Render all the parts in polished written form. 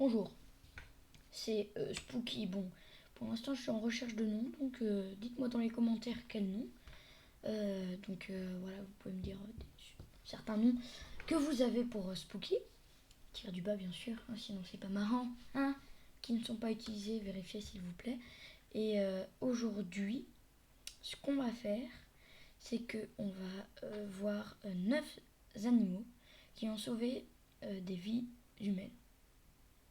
Bonjour, c'est Spooky. Bon, pour l'instant, je suis en recherche de nom, donc dites-moi dans les commentaires quel nom. Voilà, vous pouvez me dire certains noms que vous avez pour Spooky. Tire du bas, bien sûr, hein, sinon c'est pas marrant. Hein, qui ne sont pas utilisés, vérifiez s'il vous plaît. Et aujourd'hui, ce qu'on va faire, c'est qu'on va voir 9 animaux qui ont sauvé des vies humaines.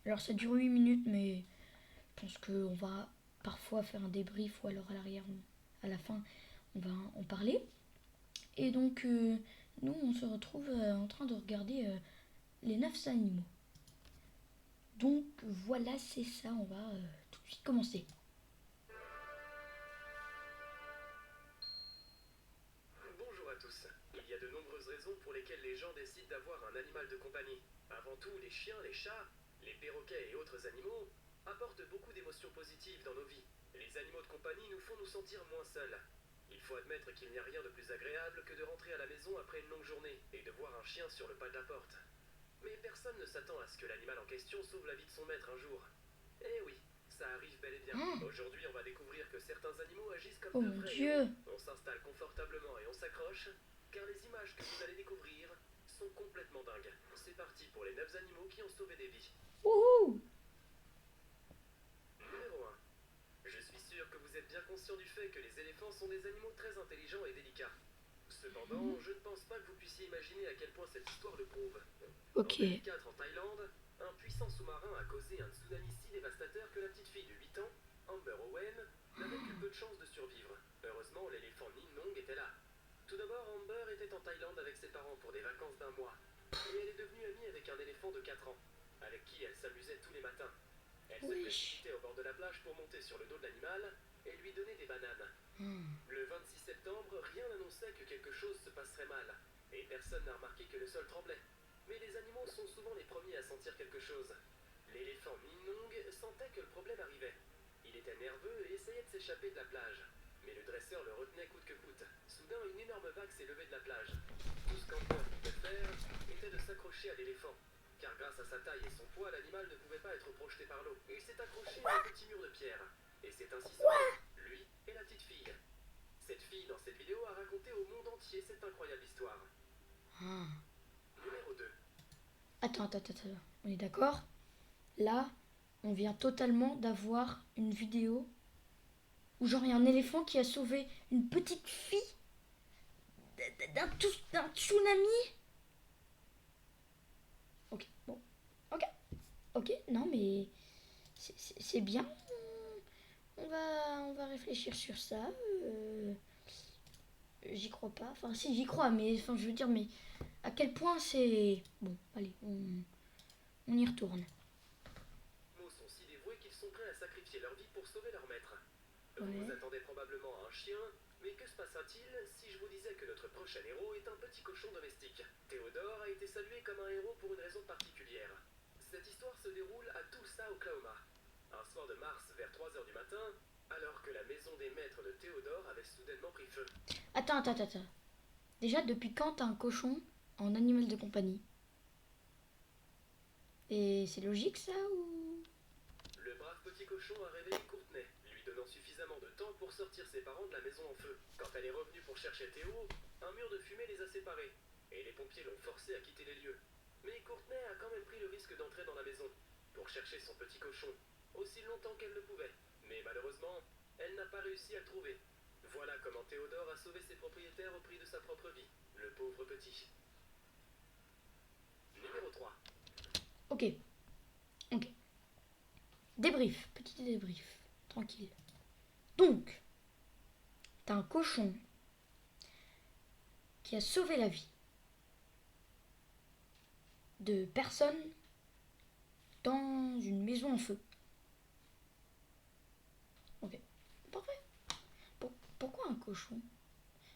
Alors ça dure 8 minutes, mais je pense qu'on va parfois faire un débrief ou alors à la fin, on va en parler. Et donc, nous, on se retrouve en train de regarder les 9 animaux. Donc voilà, c'est ça, on va tout de suite commencer. Bonjour à tous. Il y a de nombreuses raisons pour lesquelles les gens décident d'avoir un animal de compagnie. Avant tout, les chiens, les chats, les perroquets et autres animaux apportent beaucoup d'émotions positives dans nos vies. Les animaux de compagnie nous font nous sentir moins seuls. Il faut admettre qu'il n'y a rien de plus agréable que de rentrer à la maison après une longue journée et de voir un chien sur le pas de la porte. Mais personne ne s'attend à ce que l'animal en question sauve la vie de son maître un jour. Eh oui, ça arrive bel et bien. Aujourd'hui, on va découvrir que certains animaux agissent comme Oh de mon vrais Dieu! héros. On s'installe confortablement et on s'accroche, car les images que vous allez découvrir sont complètement dingues. C'est parti pour les 9 animaux qui ont sauvé des vies. Wouhou! Numéro 1. Je suis sûr que vous êtes bien conscient du fait que les éléphants sont des animaux très intelligents et délicats. Cependant, je ne pense pas que vous puissiez imaginer à quel point cette histoire le prouve. Ok. En 2004, en Thaïlande, un puissant sous-marin a causé un tsunami si dévastateur que la petite fille de 8 ans, Amber Owen, n'avait que peu de chances de survivre. Heureusement, l'éléphant Ning Nong était là. Tout d'abord, Amber était en Thaïlande avec ses parents pour des vacances d'un mois. Et elle est devenue amie avec un éléphant de 4 ans, avec qui elle s'amusait tous les matins. Elle se précipitait au bord de la plage pour monter sur le dos de l'animal et lui donner des bananes. Le 26 septembre, rien n'annonçait que quelque chose se passerait mal, et personne n'a remarqué que le sol tremblait. Mais les animaux sont souvent les premiers à sentir quelque chose. L'éléphant Minong sentait que le problème arrivait. Il était nerveux et essayait de s'échapper de la plage. Mais le dresseur le retenait coûte que coûte. Soudain, une énorme vague s'est levée de la plage. Tout ce qu'Amber pouvait faire était de s'accrocher à l'éléphant. Car grâce à sa taille et son poids, l'animal ne pouvait pas être projeté par l'eau. Il s'est accroché à un petit mur de pierre. Et c'est ainsi sauvé, lui et la petite fille. Cette fille, dans cette vidéo, a raconté au monde entier cette incroyable histoire. Numéro 2. Attends. On est d'accord? Là, on vient totalement d'avoir une vidéo où genre il y a un éléphant qui a sauvé une petite fille d'un tsunami. Ok, bon. Ok, non mais c'est bien. On va réfléchir sur ça. J'y crois pas. Enfin, si, j'y crois, mais enfin, je veux dire, mais à quel point c'est. Bon, allez, on y retourne. Les animaux sont si dévoués qu'ils sont prêts à sacrifier leur vie pour sauver leur maître. Vous Ouais. vous attendez probablement à un chien, mais que se passera-t-il si je vous disais que notre prochain héros est un petit cochon domestique? Théodore a été salué comme un héros pour une raison particulière. Cette histoire se déroule à Tulsa, Oklahoma. Un soir de mars vers 3 heures du matin, alors que la maison des maîtres de Théodore avait soudainement pris feu. Attends. Déjà, depuis quand t'as un cochon en animal de compagnie? Et c'est logique ça ou. Le brave petit cochon a réveillé Courtenay, lui donnant suffisamment de temps pour sortir ses parents de la maison en feu. Quand elle est revenue pour chercher Théo, un mur de fumée les a séparés, et les pompiers l'ont forcé à quitter les lieux. Mais Courtenay a quand même pris le risque d'entrer dans la maison, pour chercher son petit cochon, aussi longtemps qu'elle le pouvait. Mais malheureusement, elle n'a pas réussi à le trouver. Voilà comment Théodore a sauvé ses propriétaires au prix de sa propre vie, le pauvre petit. Numéro 3. Ok. Débrief, petit débrief. Tranquille. Donc, t'as un cochon qui a sauvé la vie de personnes dans une maison en feu. Ok. Parfait. Pourquoi un cochon?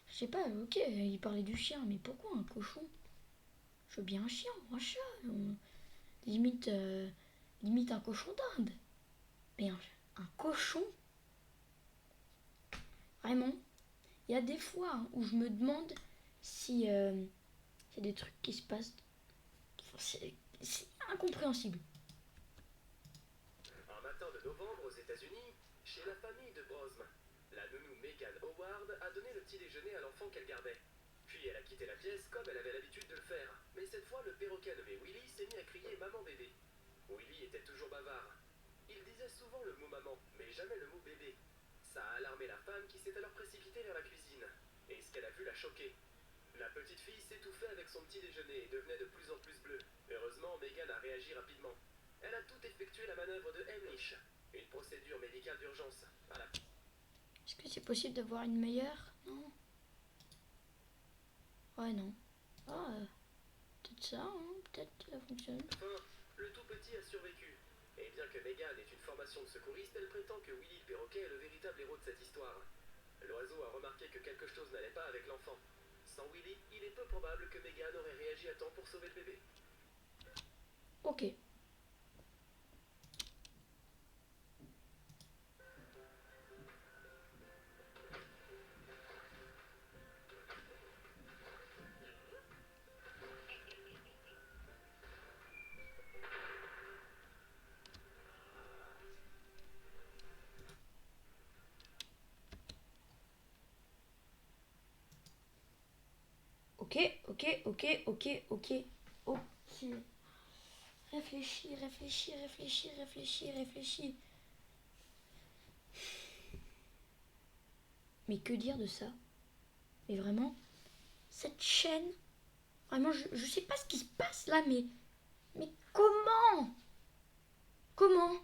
Je sais pas, ok, il parlait du chien, mais pourquoi un cochon? Je veux bien un chien ou un chat. Limite, limite un cochon d'Inde. Mais un cochon? Vraiment? Il y a des fois où je me demande si y a des trucs qui se passent. Enfin, c'est incompréhensible. États-Unis, chez la famille de Brosme. La nounou Megan Howard a donné le petit déjeuner à l'enfant qu'elle gardait. Puis elle a quitté la pièce comme elle avait l'habitude de le faire. Mais cette fois, le perroquet nommé Willy s'est mis à crier maman bébé. Willy était toujours bavard. Il disait souvent le mot maman, mais jamais le mot bébé. Ça a alarmé la femme qui s'est alors précipitée vers la cuisine. Et ce qu'elle a vu l'a choquée. La petite fille s'étouffait avec son petit déjeuner et devenait de plus en plus bleue. Heureusement, Megan a réagi rapidement. Elle a tout effectué la manœuvre de Heimlich, une procédure médicale d'urgence. Voilà. Est-ce que c'est possible d'avoir une meilleure? Non. Ouais, non. Ah, peut-être ça, hein. Peut-être ça fonctionne. Enfin, le tout petit a survécu. Et bien que Megan ait une formation de secouriste, elle prétend que Willy le perroquet est le véritable héros de cette histoire. L'oiseau a remarqué que quelque chose n'allait pas avec l'enfant. Sans Willy, il est peu probable que Megan aurait réagi à temps pour sauver le bébé. Ok. Ok, ok, ok, ok, ok, ok. Réfléchis, réfléchis, réfléchis, réfléchis, réfléchis. Mais que dire de ça? Mais vraiment, cette chaîne, vraiment, je sais pas ce qui se passe là, mais comment? Comment?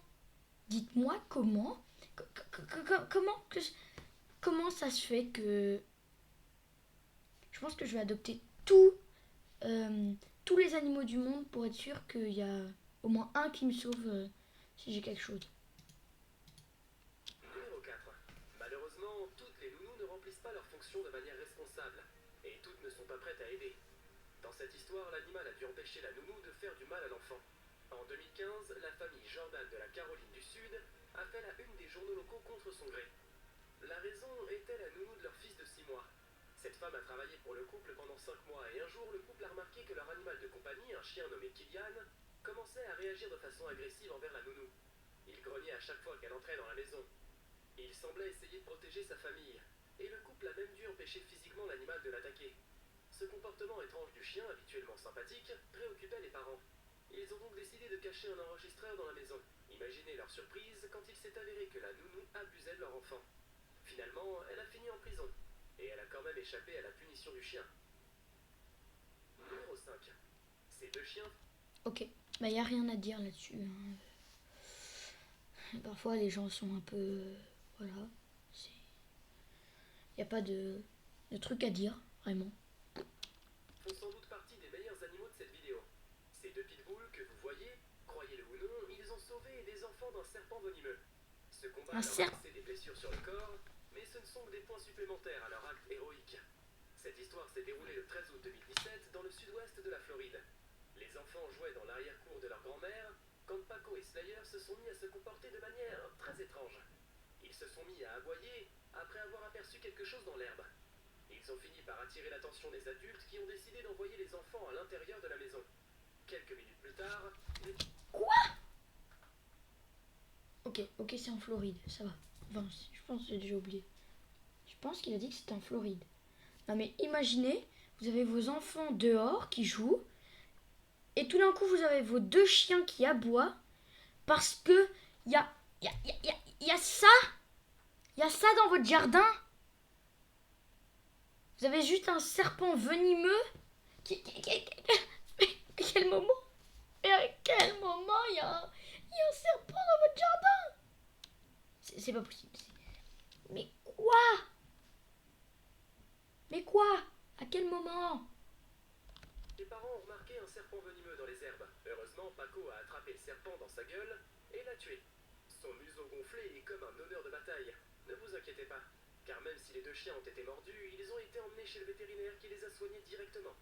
Dites-moi comment? Comment comment ça se fait que je pense que je vais adopter tous les animaux du monde pour être sûr qu'il y a au moins un qui me sauve si j'ai quelque chose. Numéro 4. Malheureusement, toutes les nounous ne remplissent pas leurs fonctions de manière responsable. Et toutes ne sont pas prêtes à aider. Dans cette histoire, l'animal a dû empêcher la nounou de faire du mal à l'enfant. En 2015, la famille Jordan de la Caroline du Sud a fait la une des journaux locaux contre son gré. La raison était la nounou de leur fils de 6 mois. Cette femme a travaillé pour le couple pendant 5 mois et un jour, le couple a remarqué que leur animal de compagnie, un chien nommé Kilian, commençait à réagir de façon agressive envers la nounou. Il grognait à chaque fois qu'elle entrait dans la maison. Il semblait essayer de protéger sa famille, et le couple a même dû empêcher physiquement l'animal de l'attaquer. Ce comportement étrange du chien, habituellement sympathique, préoccupait les parents. Ils ont donc décidé de cacher un enregistreur dans la maison. Imaginez leur surprise quand il s'est avéré que la nounou abusait de leur enfant. Finalement, elle a fini en prison, et elle a quand même échappé à la punition du chien. Numéro 5. Ces deux chiens... Ok, bah y a rien à dire là-dessus. Hein. Parfois les gens sont un peu... voilà. Y a pas de truc à dire, vraiment. Font sans doute partie des meilleurs animaux de cette vidéo. Ces deux pitbulls que vous voyez, croyez-le ou non, ils ont sauvé des enfants d'un serpent venimeux. Ce combat leur a laissé des blessures sur le corps, mais ce ne sont que des points supplémentaires à leur acte héroïque. Cette histoire s'est déroulée le 13 août 2017 dans le sud-ouest de la Floride. Les enfants jouaient dans l'arrière-cour de leur grand-mère quand Paco et Slayer se sont mis à se comporter de manière très étrange. Ils se sont mis à aboyer après avoir aperçu quelque chose dans l'herbe. Ils ont fini par attirer l'attention des adultes qui ont décidé d'envoyer les enfants à l'intérieur de la maison. Quelques minutes plus tard... Quoi? Ok, c'est en Floride, ça va. Enfin, je pense que j'ai déjà oublié. Je pense qu'il a dit que c'était en Floride. Non mais imaginez, vous avez vos enfants dehors qui jouent, et tout d'un coup vous avez vos deux chiens qui aboient, parce que y a ça. Il y a ça dans votre jardin. Vous avez juste un serpent venimeux Mais à quel moment? Et à quel moment il y a un serpent dans votre jardin? C'est pas possible. Mais quoi? Mais quoi? À quel moment? Les parents ont remarqué un serpent venimeux dans les herbes. Heureusement, Paco a attrapé le serpent dans sa gueule et l'a tué. Son museau gonflé est comme un honneur de bataille. Ne vous inquiétez pas, car même si les deux chiens ont été mordus, ils ont été emmenés chez le vétérinaire qui les a soignés directement.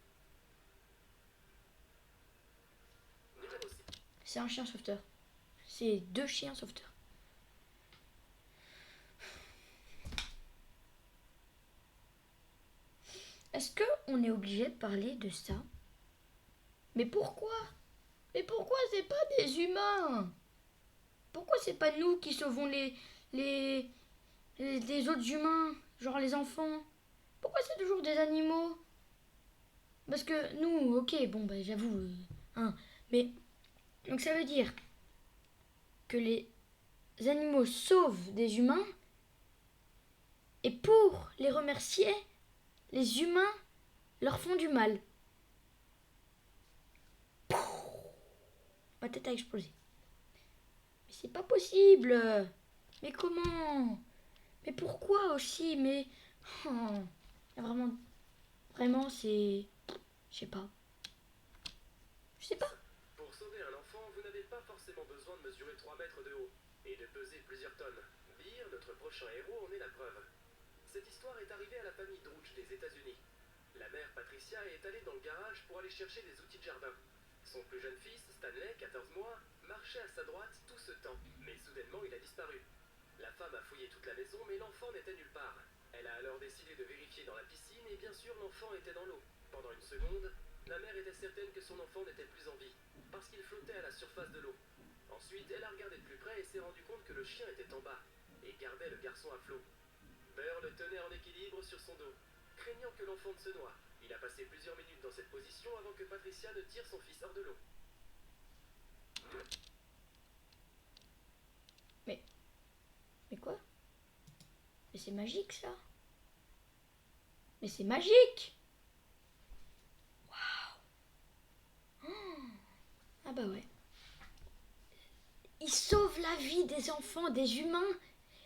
Numéro 6. C'est un chien sauveteur. C'est deux chiens sauveteurs. Est-ce qu'on est obligé de parler de ça? Mais pourquoi? Mais pourquoi c'est pas des humains? Pourquoi c'est pas nous qui sauvons les, les autres humains, genre les enfants? Pourquoi c'est toujours des animaux? Parce que nous, ok, bon, bah j'avoue, hein, mais donc ça veut dire que les animaux sauvent des humains et pour les remercier, les humains leur font du mal. Ma tête a explosé. Mais c'est pas possible. Mais comment? Mais pourquoi aussi? Mais oh, vraiment, vraiment, c'est, je sais pas, je sais pas. Pour sauver un enfant, vous n'avez pas forcément besoin de mesurer 3 mètres de haut et de peser plusieurs tonnes. Beer, notre prochain héros, en est la preuve. Cette histoire est arrivée à la famille Drooch des États-Unis. La mère Patricia est allée dans le garage pour aller chercher des outils de jardin. Son plus jeune fils, Stanley, 14 mois, marchait à sa droite tout ce temps, mais soudainement il a disparu. La femme a fouillé toute la maison, mais l'enfant n'était nulle part. Elle a alors décidé de vérifier dans la piscine et bien sûr l'enfant était dans l'eau. Pendant une seconde, la mère était certaine que son enfant n'était plus en vie, parce qu'il flottait à la surface de l'eau. Ensuite, elle a regardé de plus près et s'est rendu compte que le chien était en bas et gardait le garçon à flot. Burr le tenait en équilibre sur son dos, craignant que l'enfant ne se noie. Il a passé plusieurs minutes dans cette position avant que Patricia ne tire son fils hors de l'eau. Mais quoi? Mais c'est magique ça. Mais c'est magique. Ah bah ouais. Ils sauvent la vie des enfants, des humains,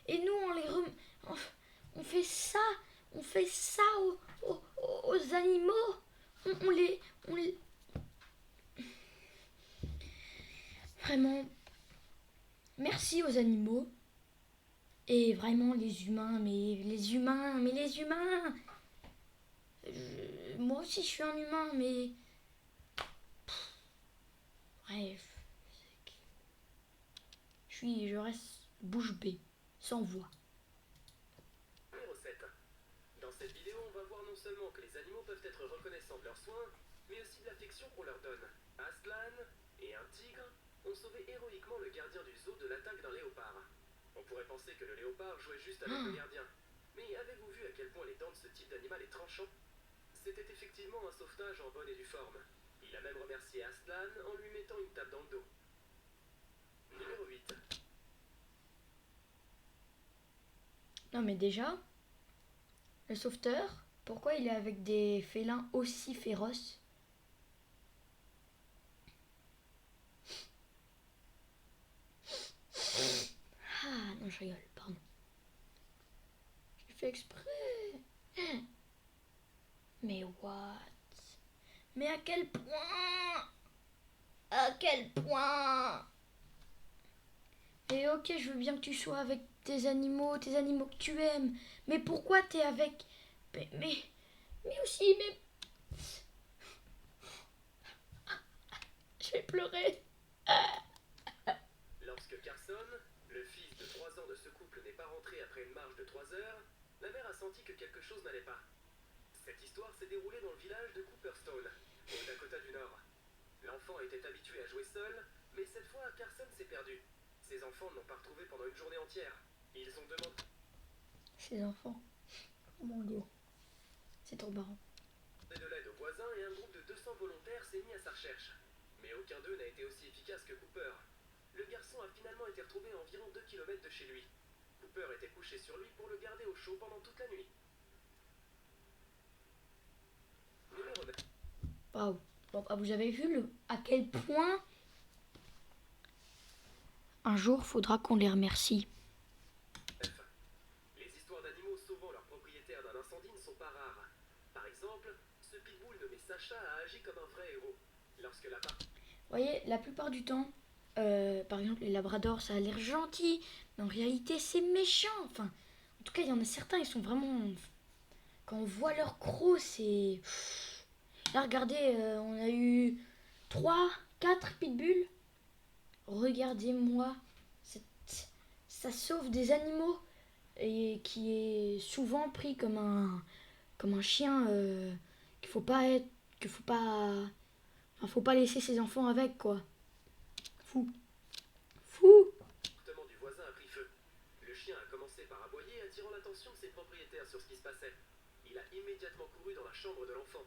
et nous on fait ça aux animaux. On les vraiment. Merci aux animaux et vraiment les humains, mais les humains. Moi aussi je suis un humain, mais bref, je reste bouche bée, sans voix. Numéro 7. Dans cette vidéo, on va voir non seulement que les animaux peuvent être reconnaissants de leurs soins, mais aussi de l'affection qu'on leur donne. Aslan et un tigre ont sauvé héroïquement le gardien du zoo de l'attaque d'un léopard. On pourrait penser que le léopard jouait juste avec le gardien. Mais avez-vous vu à quel point les dents de ce type d'animal est tranchant? C'était effectivement un sauvetage en bonne et due forme. Il a même remercié Aslan en lui mettant une tape dans le dos. Numéro 8. Non mais déjà, le sauveteur, pourquoi il est avec des félins aussi féroces? Ah non, je rigole, pardon. J'ai fait exprès. Mais what? Mais à quel point? À quel point? Et ok, je veux bien que tu sois avec tes animaux que tu aimes. Mais pourquoi t'es avec... Mais aussi, mais... Je vais pleurer. Lorsque Carson, le fils de 3 ans de ce couple, n'est pas rentré après une marche de 3 heures, la mère a senti que quelque chose n'allait pas. Cette histoire s'est déroulée dans le village de Cooperstone, au Dakota du Nord. L'enfant était habitué à jouer seul, mais cette fois, Carson s'est perdu. Ses enfants ne l'ont pas retrouvé pendant une journée entière. Ils ont demandé Ces enfants. Oh mon dieu. C'est trop marrant. de l'aide aux voisins et un groupe de 200 volontaires s'est mis à sa recherche. Mais aucun d'eux n'a été aussi efficace que Cooper. Le garçon a finalement été retrouvé à environ 2 km de chez lui. Cooper était couché sur lui pour le garder au chaud pendant toute la nuit. Numéro 9. Waouh. Bon, vous avez vu à quel point un jour faudra qu'on les remercie. Les histoires d'animaux sauvant leur propriétaire d'un incendie ne sont pas rares. Par exemple, ce pitbull nommé Sacha a agi comme un vrai héros. Lorsque la part... Vous voyez, la plupart du temps, par exemple les labradors, ça a l'air gentil, mais en réalité c'est méchant. Enfin, en tout cas, il y en a certains, ils sont vraiment... Quand on voit leur croc, c'est... Là, regardez, on a eu 3, 4 pitbulls. Regardez-moi, ça sauve des animaux et qui est souvent pris comme un chien qu'il faut pas laisser ses enfants avec quoi. Fou. Fou. par aboyer, attirant l'attention de ses propriétaires sur ce qui se passait. Il a immédiatement couru dans la chambre de l'enfant.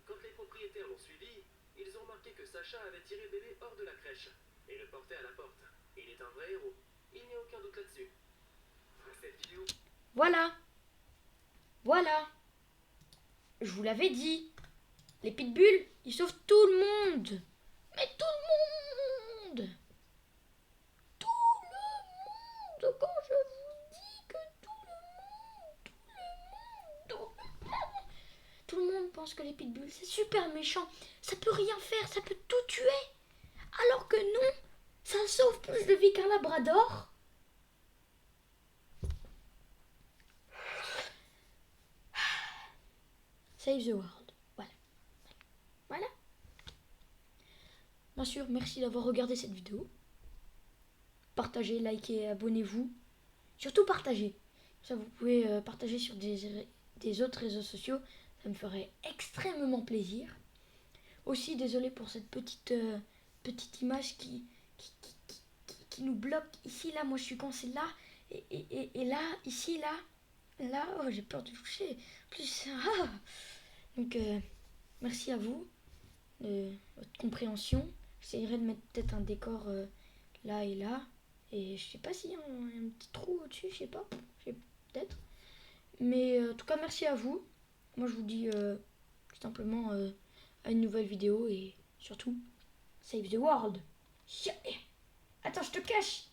Quand les propriétaires l'ont suivi, ils ont remarqué que Sacha avait tiré le bébé hors de la crèche et le portait à la porte. Il est un vrai héros. Il n'y a aucun doute là-dessus. Cette vidéo... Voilà. Voilà. Je vous l'avais dit. Les pitbulls, ils sauvent tout le monde. Mais tout le monde. Tout le monde. Quand je vous dis que tout le monde. Tout le monde pense que les pitbulls, c'est super méchant. Ça peut rien faire, ça peut tout tuer. Alors que non, ça sauve plus de vie qu'un labrador. Save the world. Voilà. Voilà. Bien sûr, merci d'avoir regardé cette vidéo. Partagez, likez, abonnez-vous. Surtout partagez. Ça, vous pouvez partager sur des autres réseaux sociaux. Ça me ferait extrêmement plaisir. Aussi, désolé pour cette petite image qui nous bloque. Ici, là, moi je suis coincée là. Et là, ici, là, oh, j'ai peur de toucher. Plus, ah. Donc, merci à vous de votre compréhension. J'essayerai de mettre peut-être un décor là et là. Et je sais pas s'il y a un petit trou au-dessus, je sais pas. Peut-être. Mais en tout cas, merci à vous. Moi, je vous dis tout simplement à une nouvelle vidéo et surtout, save the world. Yeah. Attends, je te cache.